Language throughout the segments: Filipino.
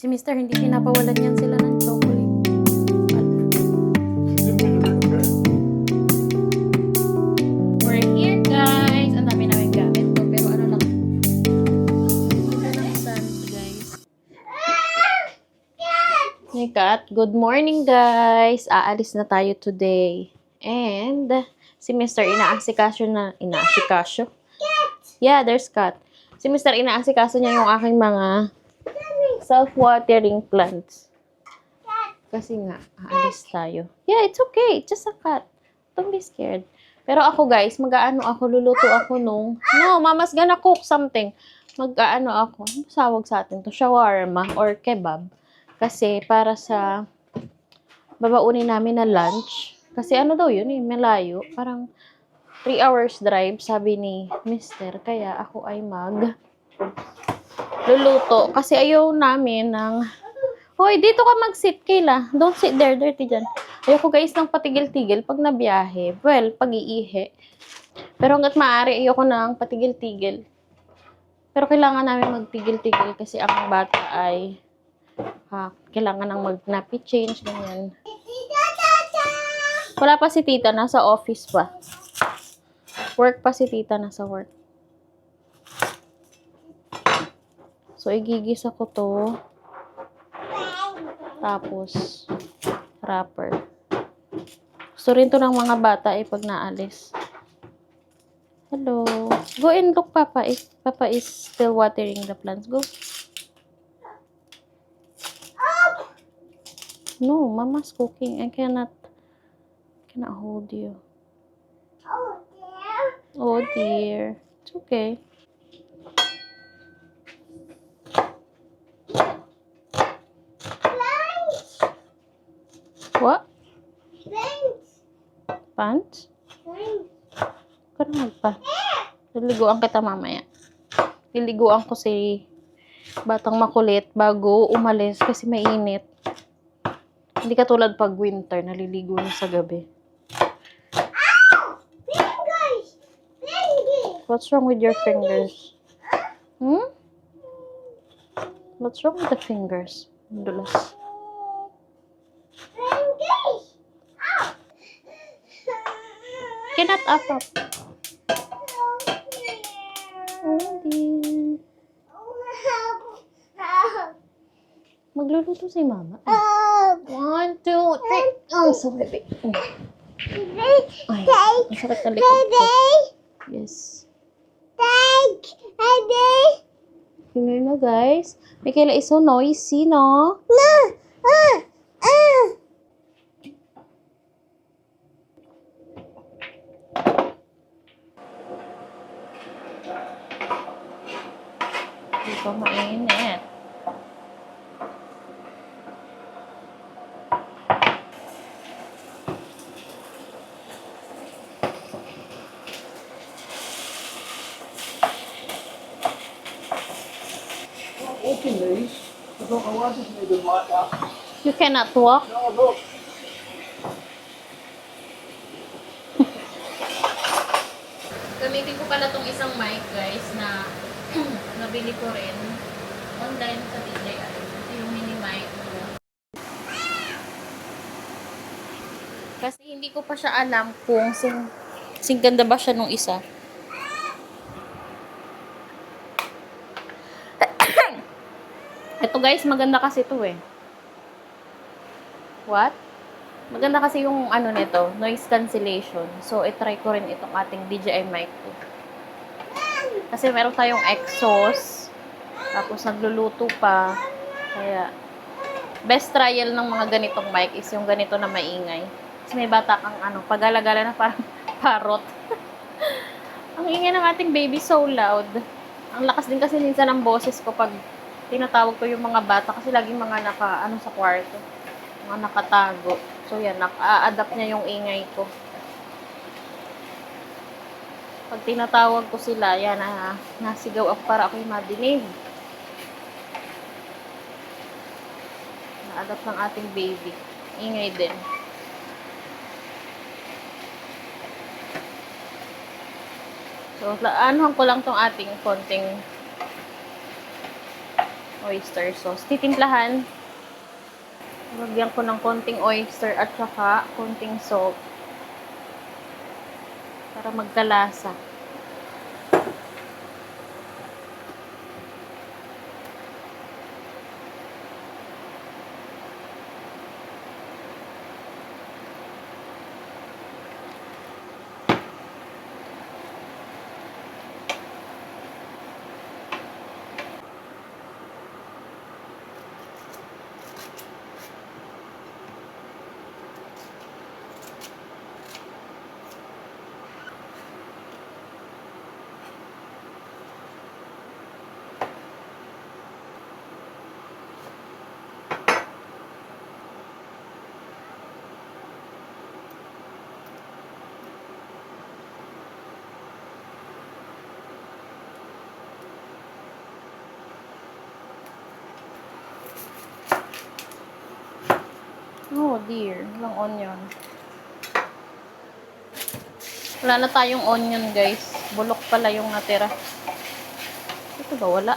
Si Mister, hindi pinapawalan yan sila ng chocolate. We're here, guys. Ang dami namin gamit ko. Pero ano lang. Wala lang stand, guys. Hey, Kat. Good morning, guys. Aalis na tayo today. And, si Mister inaasikaso na. Inaasikaso? Yeah, there's Kat. Si Mister inaasikaso niya yung aking mga self-watering plants. Kasi nga, aalis tayo. Yeah, it's okay. It's just a cat. Don't be scared. Pero ako, guys, mag-aano ako, luluto ako nung... No, Mama's gonna cook something. Mag-aano ako. Ano sawag sa atin to? Shawarma or kebab. Kasi para sa babaunin namin na lunch. Kasi ano daw yun eh, malayo. Parang 3 hours drive, sabi ni Mister. Kaya ako ay luluto. Kasi ayaw namin ng... Hoy, dito ka mag-sit, Kayla. Don't sit there, dirty dyan. Ayoko guys ng patigil-tigil pag nabiyahe. Well, pag-iihi. Pero hanggat maaari, ayoko ng patigil-tigil. Pero kailangan namin magtigil-tigil kasi ang bata ay kailangan ng mag-nappy change, ganyan. Wala pa si tita, nasa office pa. Work pa si tita, nasa work. So, igigisa ko to. Tapos, wrapper. Gusto rin to ng mga bata pag naalis. Hello. Go and look, Papa. If Papa is still watering the plants. Go. No, Mama's cooking. I cannot hold you. Oh, dear. It's okay. What? Pants? Huwag ka na magpants. Liliguan kita mamaya. Liliguan ko si batang makulit bago umalis kasi mainit. Hindi katulad pag winter, naliligo na sa gabi. What's wrong with your fingers? What's wrong with the fingers? Dulas. Cannot up. Oh, dear. Magluluto si Mama. 1, 2, 3. Oh, so baby. Ay, masakit na likod ko. Yes. Tingnan mo, guys. Michaela is so noisy, no? Hindi pa mainit. Walking these, I don't know why I just made them like that. You cannot walk? No, look. Gamitin ko pala tong isang mic, guys, na nabili ko rin online sa DJI. Ito yung mini mic ko. Kasi hindi ko pa siya alam kung sing ganda ba siya nung isa. Ito guys, maganda kasi ito eh. What? Maganda kasi yung ano nito, noise cancellation. So, itry ko rin itong ating DJI mic ko. Kasi meron tayong exhaust. Tapos nagluluto pa. Kaya, best trial ng mga ganitong mic is yung ganito na maingay. Kasi may bata kang ano, pagala-gala na parang parrot. Ang ingay ng ating baby, so loud. Ang lakas din kasi minsan ng boses ko pag tinatawag ko yung mga bata kasi laging mga sa kwarto. Mga nakatago. So, yan, naka-adapt niya yung ingay ko. Pag tinatawag ko sila, yan, nasigaw ako para ako'y madinig. Na-adapt ng ating baby. Ingay din. So, anuhan ko lang tong ating konting oyster sauce. Titimplahan. Lagyan ko ng konting oyster at saka konting salt para magkalasa. Oh dear, walang onion. Wala na tayong onion, guys. Bulok pala yung natira. Ito ba? Wala.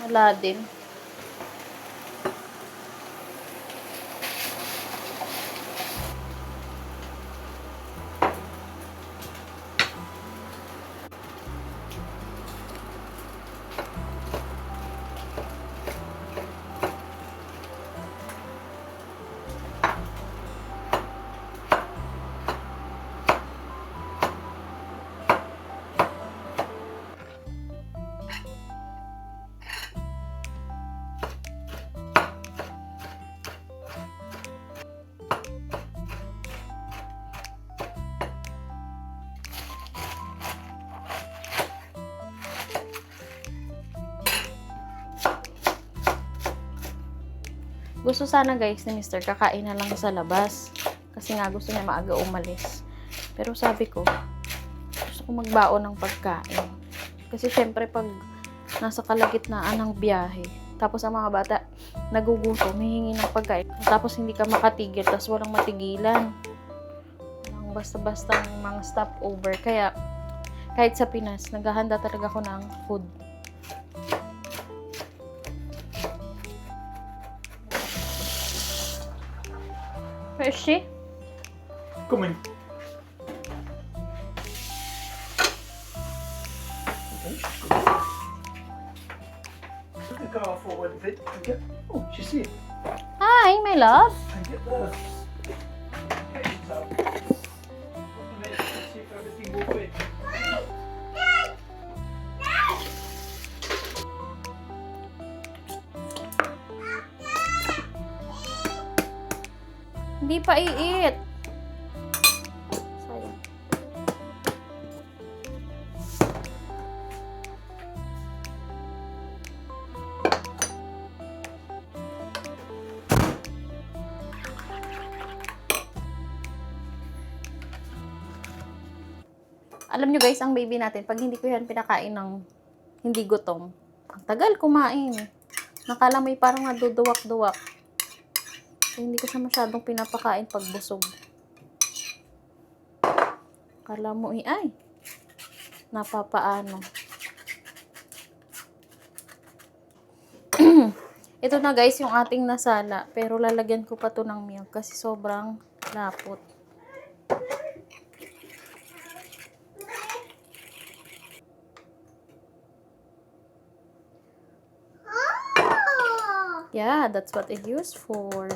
Wala din. Gusto sana guys ni Mr. kakain na lang sa labas. Kasi nga gusto niya maaga umalis. Pero sabi ko, gusto ko magbaon ng pagkain. Kasi syempre pag nasa kalagitnaan ng biyahe, tapos ang mga bata nagugutom, hihingi ng pagkain. Tapos hindi ka makatigil, tapos walang matigilan. Walang basta-basta mga stopover. Kaya kahit sa Pinas, naghahanda talaga ako ng food. Where is she? Coming. Put the car forward a bit and get. Oh, she's here. Hi, my love. And get the cases out. Open it and see if everything will fit. Hindi pa i-eat. Sayang. Alam nyo guys, ang baby natin, pag hindi ko yan pinakain ng hindi gutom, ang tagal kumain. Nakala mo parang naduduwak-duwak. So, hindi ko siya masyadong pinapakain pag busog. Akala mo ay, napapaano. Ito na guys, yung ating nasala. Pero lalagyan ko pa to ng milk kasi sobrang lapot. Yeah, that's what it used for.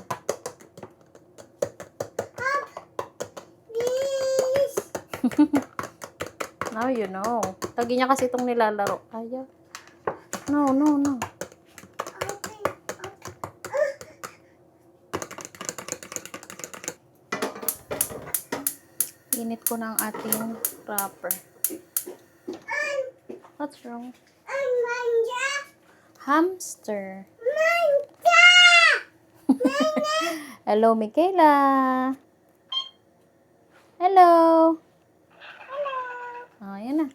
Now you know. Lagi niya kasi itong nilalaro. Ayaw. No, no, no. Init ko ng ating wrapper. What's wrong? Hamster. Hello, Michaela. Hello. Oh, yan na.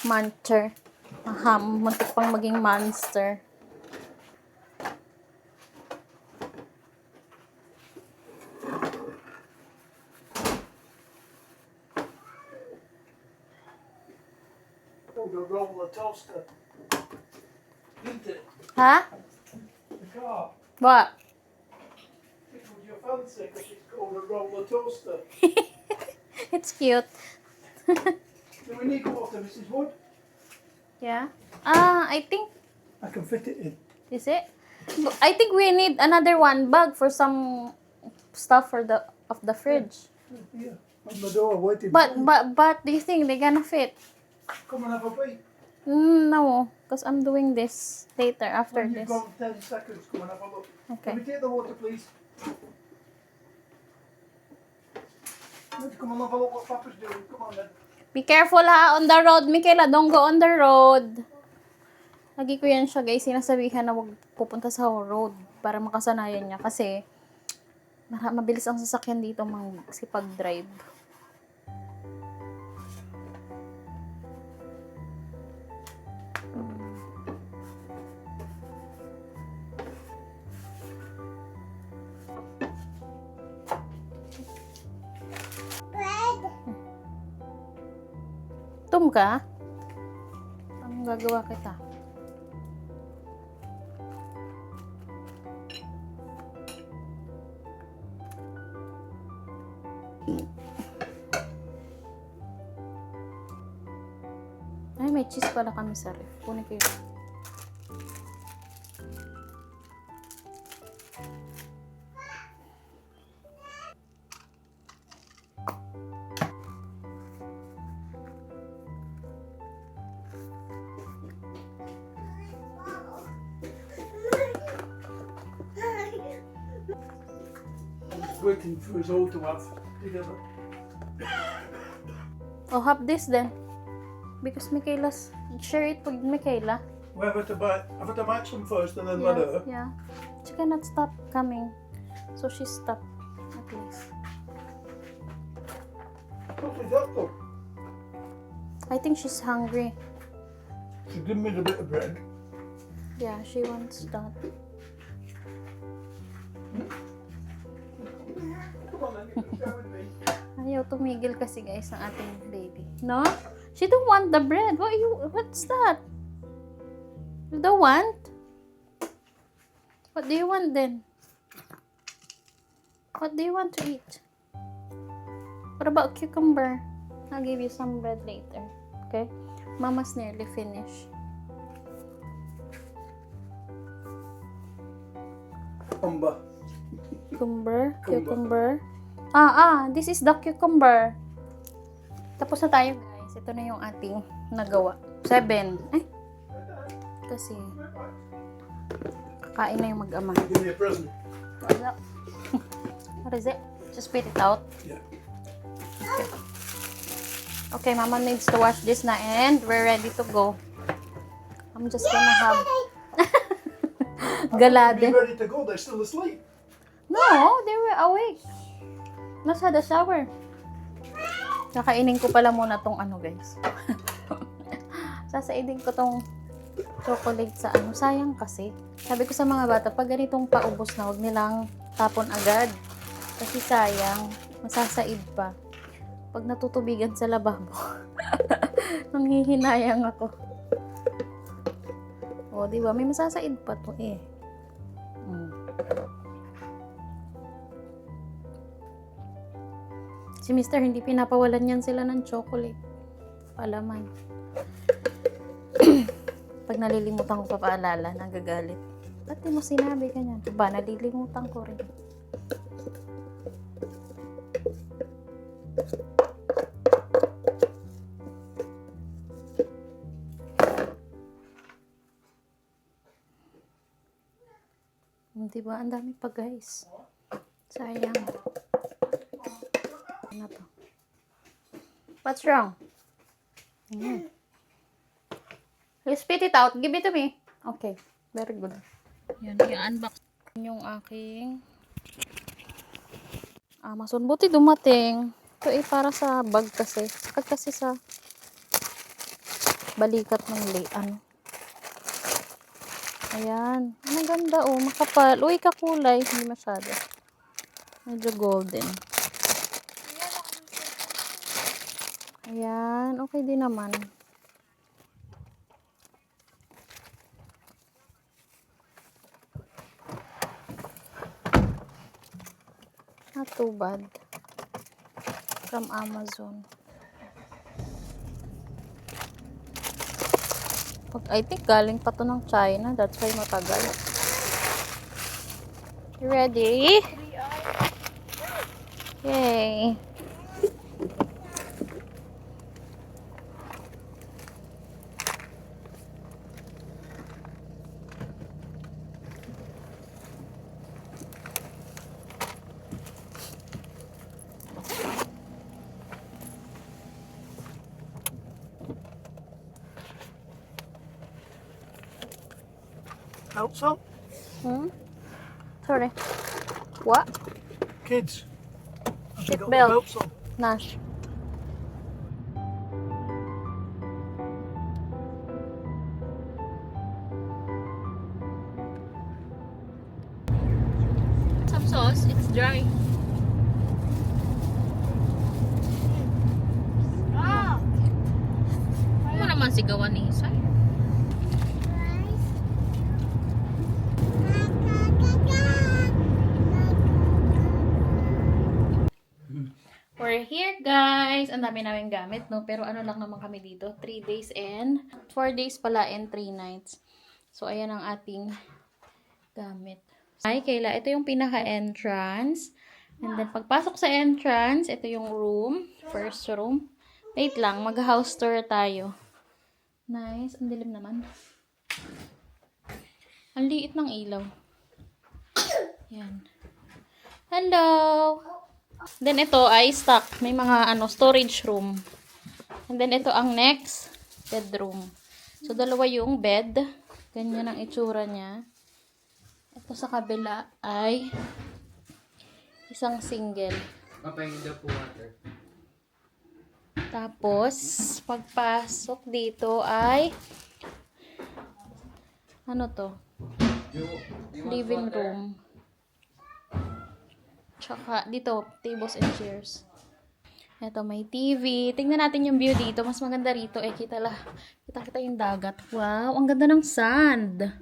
Monster. Muntik pang maging monster. Oh, the roll the toaster. Didn't it? Ha? The car. What? Tickled your fancy because it's called a roller toaster. It's cute. Do we need water, Mrs. Wood? Yeah. I think, I can fit it in. is it? I think we need another one bag for some stuff for the of the fridge. Here, on the door, waiting But for you. but do you think they're gonna fit? Come and have a bite. No, because I'm doing this later after When you've this. gone 10 seconds, come and have a look. Okay. Can we take the water, please? Come and have a look what Papa's doing. Come on then. Be careful ha on the road, Michaela. Don't go on the road. Lagi ko yan siya guys, sinasabihan na wag pupunta sa road para makasanayan niya kasi mabilis ang sasakyan dito magsipag-drive. Tum ka? Anong gagawa kita? Ay, may cheese pala kami sa ref. Kunin ko yun. Waiting for us all to have together. Oh, have this then. Because Michaela's, share it with Michaela. We have to match them first and then let her. Yeah. She cannot stop coming. So she stopped at least. What is that though? I think she's hungry. She give me a bit of bread. Yeah, she wants that. Come on then, you can share with me. Ayaw tumigil kasi guys ng ating baby. No? She don't want the bread. What's that? You don't want? What do you want then? What do you want to eat? What about cucumber? I'll give you some bread later. Okay? Mama's nearly finished. Umba. Cucumber. This is the cucumber. Tapos na tayo guys. Ito na yung ating nagawa. 7. Ay. Kasi kakain na yung mag-ama. Give me a present. What is it? Just spit it out. Yeah. Okay, Mama needs to wash this na and we're ready to go. I'm just gonna have Be galade. ready to go. They're still asleep. No, they were awake. Nasa the shower. Kakainin ko pala muna tong ano guys. Sasaidin ko tong chocolate sa ano. Sayang kasi. Sabi ko sa mga bata, pag ganitong paubos na, huwag nilang tapon agad. Kasi sayang. Masasaid pa. Pag natutubigan sa lababo. Nanghihinayang ako. O, diba? May masasaid pa to eh. Si Mr. hindi pinapawalan yan sila ng chocolate. Palaman. Pag nalilimutan ko papaalala, nagagalit. Ba't di mo sinabi ganyan? Ba, nalilimutan ko rin. Diba? Ang dami pa guys. Sayang. Ano to? What's wrong? You spit it out. Give it to me. Okay. Very good. Yan. I-unbox yung aking Amazon. Buti dumating. Ito eh para sa bag kasi. Sakag kasi sa balikat ng ano. Ayan. Ang ganda oh. Makapal. Uy, kakulay. Hindi masyado. Medyo golden. Ayan. Okay din naman. Not too bad. From Amazon. I think galing pa to ng China. That's why matagal. You ready? Yay. Elsa? Sorry. What? Kids. Have they got Seatbelt. their belts on? Nash. Some sauce. It's dry. Ano naman sigawan ni Isa? We're here, guys. Ang dami namin gamit, no? Pero ano lang naman kami dito. 3 days and 4 days pala and 3 nights. So, ayan ang ating gamit. Ay, Kayla, ito yung pinaka-entrance. And then, pagpasok sa entrance, ito yung room. First room. Wait lang, mag-house tour tayo. Nice. Ang dilim naman. Ang liit ng ilaw. Yan. Hello! Then, ito ay stock. May mga storage room. And then, ito ang next bedroom. So, dalawa yung bed. Ganyan ang itsura niya. Ito sa kabila ay isang single. Papahingi daw po water. Tapos, pagpasok dito ay ano to? Living room. Tsaka, dito, tables and chairs. Ito, may TV. Tingnan natin yung view dito. Mas maganda rito. Kita yung dagat. Wow, ang ganda ng sand.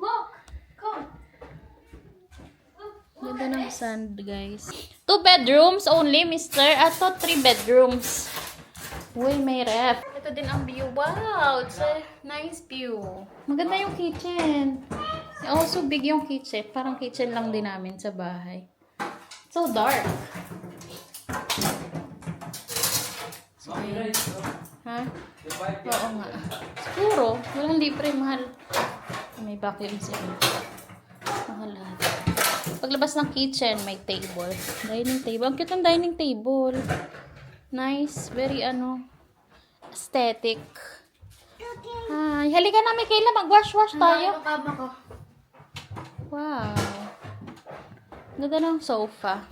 Ganda ng sand, guys. 2 bedrooms only, mister. At 3 bedrooms. Uy, may ref. Ito din ang view. Wow, it's a nice view. Maganda yung kitchen. Also, big yung kitchen. Parang kitchen lang din namin sa bahay. So dark. So, ayun. Ha? Oo nga. Siguro. Walang libre. Mahal. May vacuum sila. Mahal lahat. Paglabas ng kitchen, may table. Dining table. Ang cute ng dining table. Nice. Very aesthetic. Hi. Halika na, Michaela. Mag-wash-wash tayo. Wow. Ganda ng sofa.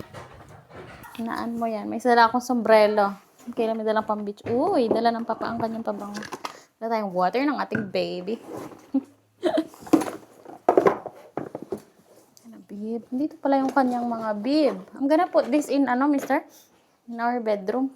Hinaan mo yan. May dala akong sombrero. Kailan may dalang pang beach. Uy, dala ng papa ang kanyang pabango. Dala tayong water ng ating baby. Ano, bib? Dito pala yung kanyang mga bib. I'm gonna put this in, mister? In our bedroom.